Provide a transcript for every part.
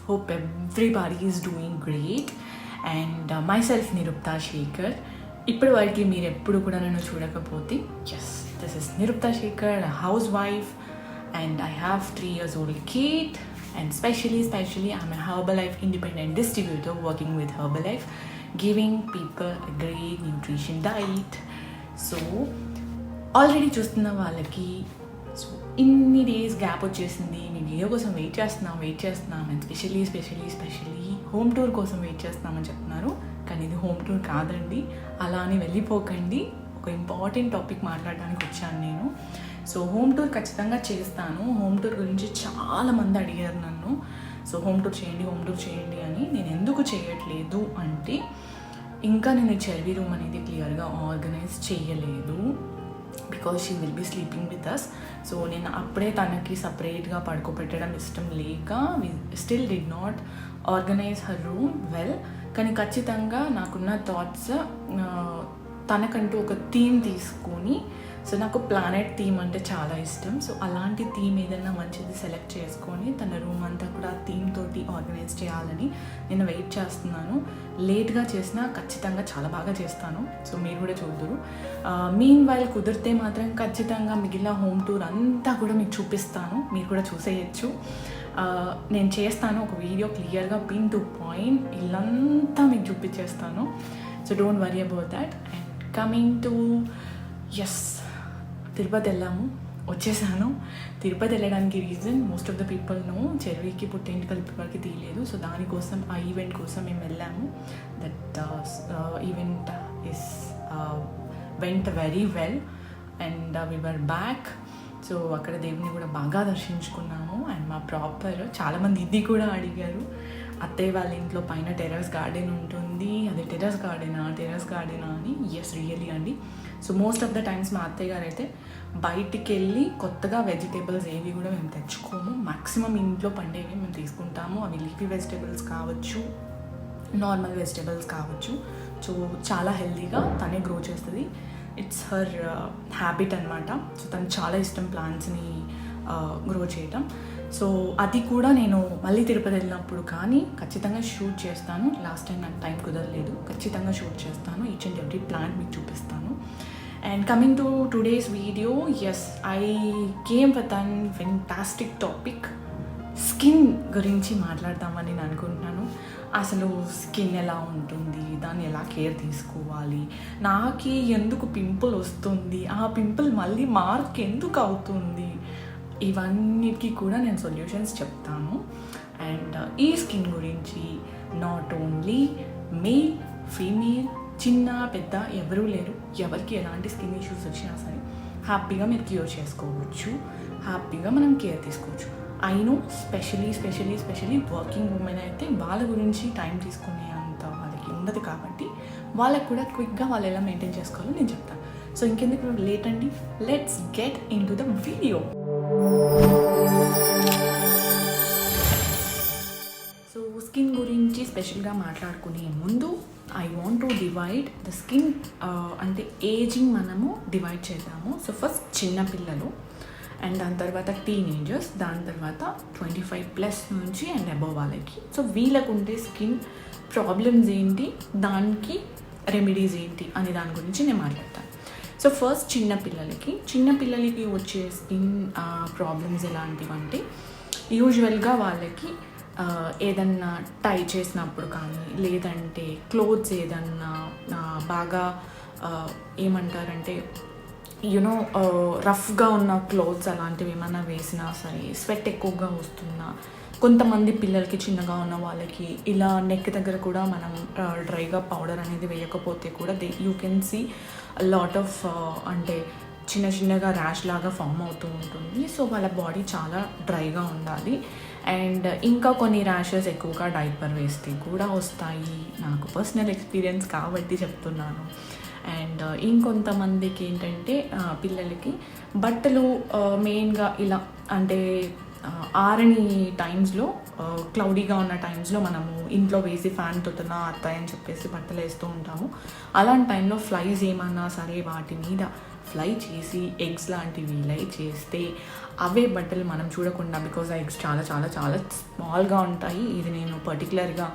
Hope everybody is doing great. And myself Nirupta Shekhar. ఇప్పటి వరకు మీరు ఎప్పుడు కూడా నన్ను చూడకపోతే yes, this is Nirupta Shekhar, a housewife, and I have 3 years old kid. And especially I'm a Herbalife independent distributor working with Herbalife, giving people a great nutrition diet. So already చూస్తున్న వాళ్ళకి so ఇన్ని days gap వచ్చేసింది, నేను video కోసం wait చేస్తున్నాం and specially home tour కోసం wait చేస్తున్నామని చెప్తున్నారు. కానీ ఇది హోమ్ టూర్ కాదండి, అలా అని వెళ్ళిపోకండి. ఒక ఇంపార్టెంట్ టాపిక్ మాట్లాడడానికి వచ్చాను నేను. సో హోమ్ టూర్ ఖచ్చితంగా చేస్తాను. హోమ్ టూర్ గురించి చాలామంది అడిగారు నన్ను, సో హోమ్ టూర్ చేయండి అని. నేను ఎందుకు చేయట్లేదు అంటే ఇంకా నేను చెర్వీ రూమ్ అనేది క్లియర్గా ఆర్గనైజ్ చేయలేదు, because she will be sleeping with us. So నేను అప్పుడే తనకి సపరేట్గా పడుకోబెట్టడం ఇష్టం లేక we still did not organise her room well. కానీ ఖచ్చితంగా నాకున్న థాట్స్ తనకంటూ ఒక థీమ్ తీసుకొని, సో నాకు ప్లానెట్ థీమ్ అంటే చాలా ఇష్టం. సో అలాంటి థీమ్ ఏదైనా మంచిది సెలెక్ట్ చేసుకొని తన రూమ్ అంతా కూడా ఆ థీమ్ తోటి ఆర్గనైజ్ చేయాలని నేను వెయిట్ చేస్తున్నాను. లేట్గా చేసినా ఖచ్చితంగా చాలా బాగా చేస్తాను, సో మీరు కూడా చూద్దరు. మీన్ వైల్ కుదిరితే మాత్రం ఖచ్చితంగా మిగిలిన హోమ్ టూర్ అంతా కూడా మీకు చూపిస్తాను, మీరు కూడా చూసేయచ్చు. నేను చేస్తాను ఒక వీడియో క్లియర్గా పిన్ టు పాయింట్ ఇల్లంతా మీకు చూపించేస్తాను. So don't worry about that. And coming to Tirupati వచ్చేసాను. తిరుపతి వెళ్ళడానికి reason most of the people know, చెర్వీకి పుట్టేంటికలు ఇప్పటివరకు తీయలేదు. సో దానికోసం ఆ ఈవెంట్ కోసం మేము వెళ్ళాము. That event is went very well and we were back. So అక్కడ దేవుని కూడా బాగా దర్శించుకున్నాము. అండ్ మా ప్రాపర్ చాలామంది ఇది కూడా అడిగారు, అత్తయ్య వాళ్ళ ఇంట్లో పైన టెర్రస్ గార్డెన్ ఉంటుంది, అది టెర్రస్ గార్డెనా అని. ఎస్, రియల్లీ అండి. So most of the times మా అత్తయ్య గారు అయితే బయటికి వెళ్ళి కొత్తగా వెజిటేబుల్స్ ఏవి కూడా మేము తెచ్చుకోము. మ్యాక్సిమం ఇంట్లో పండేవి మేము తీసుకుంటాము. అవి లీఫీ వెజిటేబుల్స్ కావచ్చు, నార్మల్ వెజిటేబుల్స్ కావచ్చు. సో చాలా హెల్తీగా తనే గ్రో చేస్తుంది. ఇట్స్ హర్ హ్యాబిట్ అనమాట. సో తనకు చాలా ఇష్టం ప్లాంట్స్ని గ్రో చేయటం. సో అది కూడా నేను మళ్ళీ తిరుపతి వెళ్ళినప్పుడు కానీ ఖచ్చితంగా షూట్ చేస్తాను. లాస్ట్ టైం నాకు టైం కుదరలేదు, ఖచ్చితంగా షూట్ చేస్తాను. ఈచ్ అండ్ ఎవ్రీ ప్లాంట్ మీకు చూపిస్తాను. And coming to today's video, I came with an fantastic topic. Skin గురించి మాట్లాడదామని నేను అనుకుంటున్నాను. అసలు స్కిన్ ఎలా ఉంటుంది, దాన్ని ఎలా కేర్ తీసుకోవాలి, నాకు ఎందుకు పింపుల్ వస్తుంది, ఆ పింపుల్ మళ్ళీ మార్క్ ఎందుకు అవుతుంది, ఇవన్నిటికీ కూడా నేను సొల్యూషన్స్ చెప్తాను. అండ్ ఈ స్కిన్ గురించి నాట్ ఓన్లీ మేల్ ఫీమేల్, చిన్న పెద్ద ఎవరూ లేరు, ఎవరికి ఎలాంటి స్కిన్ ఇష్యూస్ వచ్చినా సరే హ్యాపీగా మీరు క్యూర్ చేసుకోవచ్చు, హ్యాపీగా మనం కేర్ తీసుకోవచ్చు. I know especially working women అయితే వాళ్ళ గురించి టైం తీసుకునే అంత వాళ్ళకి ఉండదు, కాబట్టి వాళ్ళకి కూడా క్విక్గా వాళ్ళు ఎలా మెయింటైన్ చేసుకోవాలో నేను చెప్తాను. సో ఇంకెందుకు లేట్ అండి, let's get in to the video. So skin గురించి స్పెషల్గా మాట్లాడుకునే ముందు I want to divide the skin, అంటే ఏజింగ్ మనము డివైడ్ చేద్దాము. సో ఫస్ట్ చిన్నపిల్లలు, అండ్ దాని తర్వాత టీనేజర్స్, దాని తర్వాత 25+ నుంచి అండ్ అబవ్ వాళ్ళకి. సో వీళ్ళకు ఉండే స్కిన్ ప్రాబ్లమ్స్ ఏంటి, దానికి రెమెడీస్ ఏంటి అనే దాని గురించి నేను మాట్లాడతాను. సో ఫస్ట్ చిన్నపిల్లలకి వచ్చే స్కిన్ ప్రాబ్లమ్స్ ఎలాంటివంటే, యూజువల్గా వాళ్ళకి ఏదన్నా టై చేసినప్పుడు కానీ, లేదంటే క్లోత్స్ ఏదన్నా బాగా ఏమంటారంటే యూనో రఫ్గా ఉన్న క్లోత్స్ అలాంటివి ఏమన్నా వేసినా సరే, స్వెట్ ఎక్కువగా వస్తున్నా, కొంతమంది పిల్లలకి చిన్నగా ఉన్న వాళ్ళకి ఇలా నెక్ దగ్గర కూడా మనం డ్రైగా పౌడర్ అనేది వేయకపోతే కూడా you can see lot of అంటే చిన్నగా ర్యాష్ లాగా ఫామ్ అవుతూ ఉంటుంది. సో వాళ్ళ బాడీ చాలా డ్రైగా ఉండాలి. అండ్ ఇంకా కొన్ని ర్యాషెస్ ఎక్కువగా డైపర్ వేస్తే కూడా వస్తాయి, నాకు పర్సనల్ ఎక్స్పీరియన్స్ కాబట్టి చెప్తున్నాను. అండ్ ఇంకొంతమందికి ఏంటంటే పిల్లలకి బట్టలు మెయిన్గా ఇలా అంటే ఆరని టైమ్స్లో, క్లౌడీగా ఉన్న టైమ్స్లో మనము ఇంట్లో వేసి ఫ్యాన్ తొత్తున్నా అత్తాయి అని చెప్పేసి బట్టలు వేస్తూ ఉంటాము. అలాంటి టైంలో ఫ్లైస్ ఏమన్నా సరే వాటి మీద ఫ్లై చేసి ఎగ్స్ లాంటివి లై చేస్తే అవే బట్టలు మనం చూడకుండా, బికాజ్ ఆ ఎగ్స్ చాలా చాలా చాలా స్మాల్గా ఉంటాయి. ఇది నేను పర్టికులర్గా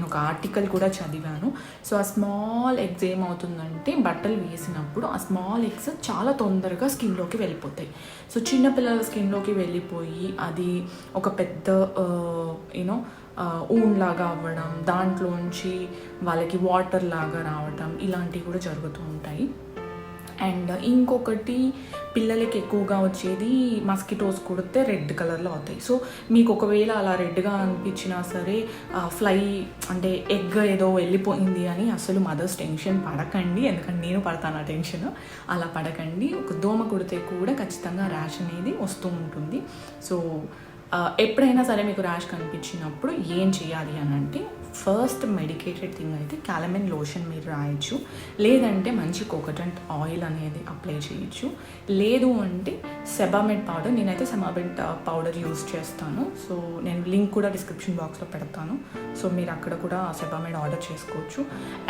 ఒక ఆర్టికల్ కూడా చదివాను. సో ఆ స్మాల్ ఎగ్స్ ఏమవుతుందంటే బట్టలు వేసినప్పుడు ఆ స్మాల్ ఎగ్స్ చాలా తొందరగా స్కిన్లోకి వెళ్ళిపోతాయి. సో చిన్నపిల్లల స్కిన్లోకి వెళ్ళిపోయి అది ఒక పెద్ద ఊన్ లాగా అవ్వడం, దాంట్లోంచి వాళ్ళకి వాటర్ లాగా రావటం, ఇలాంటివి కూడా జరుగుతూ ఉంటాయి. అండ్ ఇంకొకటి, పిల్లలకి ఎక్కువగా వచ్చేది మస్కిటోస్ కుడితే రెడ్ కలర్లో అవుతాయి. సో మీకు ఒకవేళ అలా రెడ్గా అనిపించినా సరే, ఫ్లై అంటే ఎగ్ ఏదో వెళ్ళిపోయింది అని అసలు మదర్స్ టెన్షన్ పడకండి, ఎందుకంటే నేను పడతాను ఆ టెన్షన్. అలా పడకండి. ఒక దోమ కుడితే కూడా ఖచ్చితంగా ర్యాష్ అనేది వస్తూ ఉంటుంది. సో ఎప్పుడైనా సరే మీకు ర్యాష్ కనిపించినప్పుడు ఏం చేయాలి అని అంటే, ఫస్ట్ మెడికేటెడ్ థింగ్ అయితే క్యాలమెన్ లోషన్ మీరు రాయొచ్చు, లేదంటే మంచి కోకోనట్ ఆయిల్ అనేది అప్లై చేయొచ్చు, లేదు అంటే సెబామెడ్ పౌడర్. నేనైతే సెబామెడ్ పౌడర్ యూస్ చేస్తాను. సో నేను లింక్ కూడా డిస్క్రిప్షన్ బాక్స్లో పెడతాను. సో మీరు అక్కడ కూడా సెబామెడ్ ఆర్డర్ చేసుకోవచ్చు.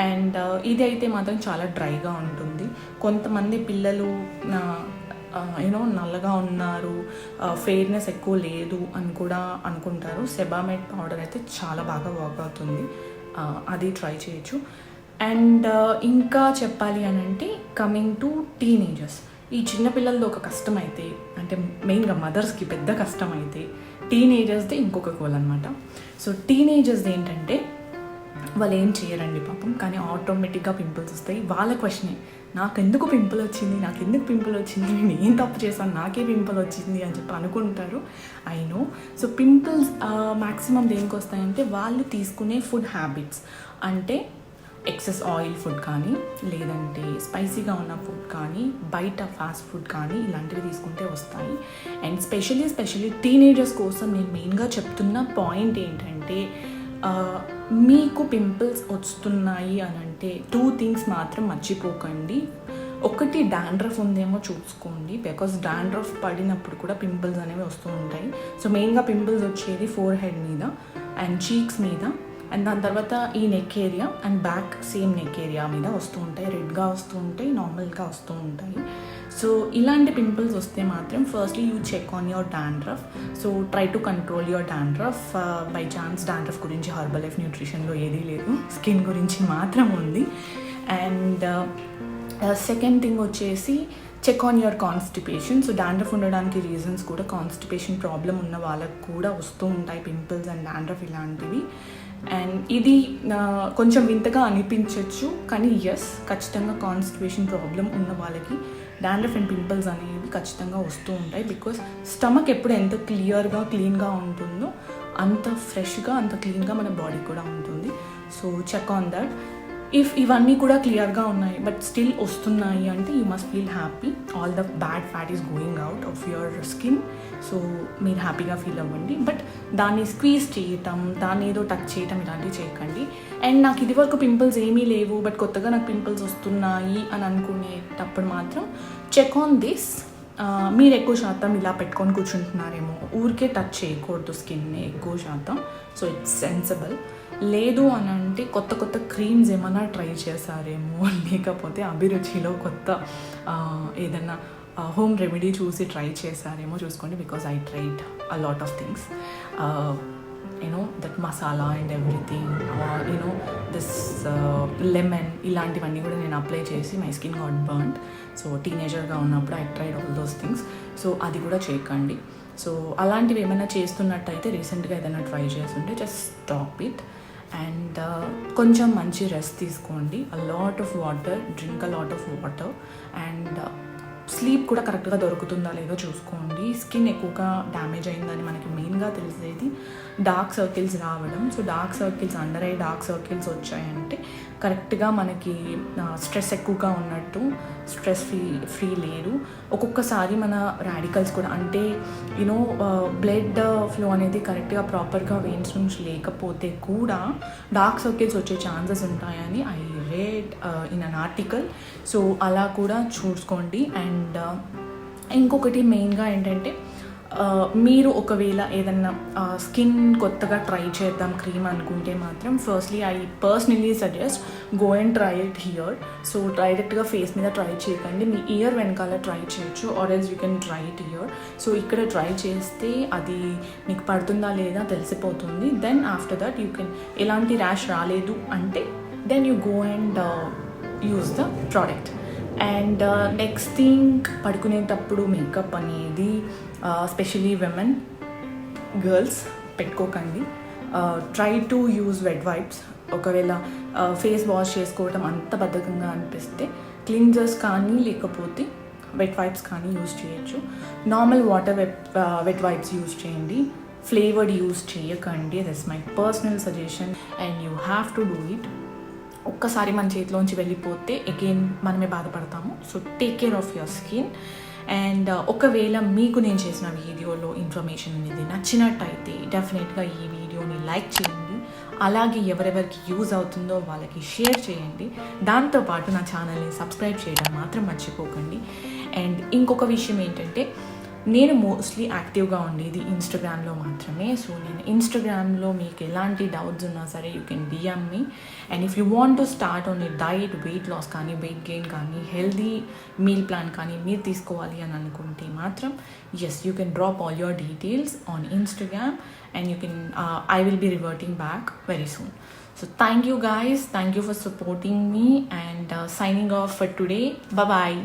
అండ్ ఇది అయితే మాత్రం చాలా డ్రైగా ఉంటుంది. కొంతమంది పిల్లలు నల్లగా ఉన్నారు, ఫెయిర్నెస్ ఎక్కువ లేదు అని కూడా అనుకుంటారు. సెబామెడ్ పౌడర్ అయితే చాలా బాగా వర్క్ అవుతుంది, అది ట్రై చేయొచ్చు. అండ్ ఇంకా చెప్పాలి అని అంటే, కమింగ్ టు టీనేజర్స్, ఈ చిన్నపిల్లలది ఒక కష్టం అయితే, అంటే మెయిన్గా మదర్స్కి పెద్ద కష్టం అయితే, టీనేజర్స్ది ఇంకొక గోల్ అనమాట. సో టీనేజర్స్ది ఏంటంటే, వాళ్ళు ఏం చేయరండి పాపం, కానీ ఆటోమేటిక్గా పింపుల్స్ వస్తాయి. వాళ్ళ క్వశ్చనే, నాకెందుకు పింపుల్ వచ్చింది, నేను ఏం తప్పు చేశాను, నాకే పింపుల్ వచ్చింది అని చెప్పి అనుకుంటారు. I know. So pimples maximum దేనికి వస్తాయంటే, వాళ్ళు తీసుకునే ఫుడ్ హ్యాబిట్స్, అంటే ఎక్సెస్ ఆయిల్ ఫుడ్ కానీ, లేదంటే స్పైసీగా ఉన్న ఫుడ్ కానీ, బయట ఫాస్ట్ ఫుడ్ కానీ, ఇలాంటివి తీసుకుంటే వస్తాయి. అండ్ స్పెషల్లీ టీనేజర్స్ కోసం నేను మెయిన్గా చెప్తున్న పాయింట్ ఏంటంటే, మీకు పింపుల్స్ వస్తున్నాయి అని అంటే 2 థింగ్స్ మాత్రం మర్చిపోకండి. ఒకటి, డాండ్రఫ్ ఉందేమో చూసుకోండి, బికాస్ డాండ్రఫ్ పడినప్పుడు కూడా పింపుల్స్ అనేవి వస్తూ ఉంటాయి. సో మెయిన్గా పింపుల్స్ వచ్చేది ఫోర్ హెడ్ మీద అండ్ చీక్స్ మీద, అండ్ దాని తర్వాత ఈ neck area and back same neck area మీద వస్తూ ఉంటాయి. రెడ్గా వస్తూ ఉంటాయి, నార్మల్గా వస్తూ ఉంటాయి. సో ఇలాంటి పింపుల్స్ వస్తే మాత్రం firstly you check on your dandruff. So try to control your dandruff. By chance dandruff గురించి హర్బల్ లైఫ్ న్యూట్రిషన్లో ఏదీ లేదు, స్కిన్ గురించి మాత్రం ఉంది. అండ్ సెకండ్ థింగ్ వచ్చేసి, check on your constipation. So dandruff ఉండడానికి రీజన్స్ కూడా, కాన్స్టిపేషన్ ప్రాబ్లం ఉన్న వాళ్ళకు కూడా వస్తూ ఉంటాయి పింపుల్స్ అండ్ డాండ్రఫ్ ఇలాంటివి. అండ్ ఇది కొంచెం వింతగా అనిపించవచ్చు, కానీ ఎస్, ఖచ్చితంగా కాన్స్టిపేషన్ ప్రాబ్లం ఉన్న వాళ్ళకి డాండ్రఫ్ అండ్ పింపుల్స్ అనేవి ఖచ్చితంగా వస్తూ ఉంటాయి. బికాస్ స్టమక్ ఎప్పుడు ఎంత క్లీన్గా ఉంటుందో అంత ఫ్రెష్గా, అంత క్లీన్గా మన బాడీ కూడా ఉంటుంది. So check on that. If ఇవన్నీ కూడా క్లియర్గా ఉన్నాయి బట్ స్టిల్ వస్తున్నాయి అంటే, you must feel happy. All the bad fat is going out of your skin. So మీరు హ్యాపీగా ఫీల్ అవ్వండి. బట్ దాన్ని స్క్వీజ్ చేయటం, దాన్ని ఏదో టచ్ చేయటం ఇలాంటివి చేయకండి. అండ్ నాకు ఇది వరకు పింపుల్స్ ఏమీ లేవు బట్ కొత్తగా నాకు పింపుల్స్ వస్తున్నాయి అని అనుకునేటప్పుడు మాత్రం చెక్ ఆన్ దిస్. మీరు ఎక్కువ శాతం ఇలా పెట్టుకొని కూర్చుంటున్నారేమో, ఊరికే టచ్ చేయకూడదు స్కిన్ని ఎక్కువ శాతం. So it's sensible. లేదు అని అంటే కొత్త క్రీమ్స్ ఏమైనా ట్రై చేశారేమో, లేకపోతే అభిరుచిలో కొత్త ఏదన్నా హోమ్ రెమెడీ చూసి ట్రై చేశారేమో చూసుకోండి. Because I tried a lot of things, that masala and everything, this lemon, ఇలాంటివన్నీ కూడా నేను అప్లై చేసి my skin got burned. So టీనేజర్గా ఉన్నప్పుడు I tried all those things. So అది కూడా చేయకండి. సో అలాంటివి ఏమైనా చేస్తున్నట్టయితే, రీసెంట్గా ఏదైనా ట్రై చేస్తుంటే జస్ట్ స్టాప్ ఇట్. అండ్ కొంచెం మంచి రెస్ట్ తీసుకోండి. అ lot of water, drink a lot of water. And sleep కూడా కరెక్ట్గా దొరుకుతుందా లేదో చూసుకోండి. స్కిన్ ఎక్కువగా డ్యామేజ్ అయిందని మనకి మెయిన్గా తెలిసేది డార్క్ సర్కిల్స్ రావడం. So dark circles, under eye dark circles వచ్చాయంటే కరెక్ట్గా మనకి స్ట్రెస్ ఎక్కువగా ఉన్నట్టు, స్ట్రెస్ ఫ్రీ లేదు. ఒక్కొక్కసారి మన రాడికల్స్ కూడా, అంటే బ్లడ్ ఫ్లో అనేది కరెక్ట్గా ప్రాపర్గా వెయిన్స్ నుంచి లేకపోతే కూడా డార్క్ సర్కిల్స్ వచ్చే ఛాన్సెస్ ఉంటాయని I read in an article. So అలా కూడా చూసుకోండి. అండ్ ఇంకొకటి మెయిన్గా ఏంటంటే, మీరు ఒకవేళ ఏదన్నా స్కిన్ కొత్తగా ట్రై చేద్దాం క్రీమ్ అనుకుంటే మాత్రం firstly I personally suggest go and try it here. So డైరెక్ట్గా ఫేస్ మీద ట్రై చేయకండి, మీ ఇయర్ వెనకాల ట్రై చేయొచ్చు, or else you can try it here. So ఇక్కడ ట్రై చేస్తే అది మీకు పడుతుందా లేదా తెలిసిపోతుంది. Then after that you can, ఎలాంటి ర్యాష్ రాలేదు అంటే then you go and use the product. And next thing, పడుకునేటప్పుడు మేకప్ అనేది స్పెషలీ విమెన్, గర్ల్స్ పెట్టుకోకండి. Try to use wet wipes. ఒకవేళ ఫేస్ వాష్ చేసుకోవటం అంత బద్ధకంగా అనిపిస్తే క్లిన్జర్స్ కానీ లేకపోతే వెట్ వైప్స్ కానీ యూజ్ చేయొచ్చు. Normal water wet wipes use చేయండి, ఫ్లేవర్డ్ యూజ్ చేయకండి. That's my personal suggestion and you have to do it. ఒక్కసారి మన చేతిలోంచి వెళ్ళిపోతే అగైన్ మనమే బాధపడతాము. So take care of your skin. And ఒకవేళ మీకు నేను చేసిన వీడియోలో ఇన్ఫర్మేషన్ అనేది నచ్చినట్టయితే డెఫినెట్గా ఈ వీడియోని లైక్ చేయండి, అలాగే ఎవరెవరికి యూజ్ అవుతుందో వాళ్ళకి షేర్ చేయండి. దాంతోపాటు నా ఛానల్ని సబ్స్క్రైబ్ చేయడం మాత్రం మర్చిపోకండి. అండ్ ఇంకొక విషయం ఏంటంటే, నేను మోస్ట్లీ యాక్టివ్గా ఉండేది ఇన్స్టాగ్రామ్లో మాత్రమే. సో నేను ఇన్స్టాగ్రామ్లో మీకు ఎలాంటి డౌట్స్ ఉన్నా సరే you can DM me. And if you want to start on a diet, weight loss కానీ వెయిట్ గెయిన్ కానీ హెల్దీ మీల్ ప్లాన్ కానీ మీరు తీసుకోవాలి అని అనుకుంటే మాత్రం yes, you can drop all your details on Instagram and you can I will be reverting back very soon. So thank you guys, thank you for supporting me and signing off for today. Bye bye.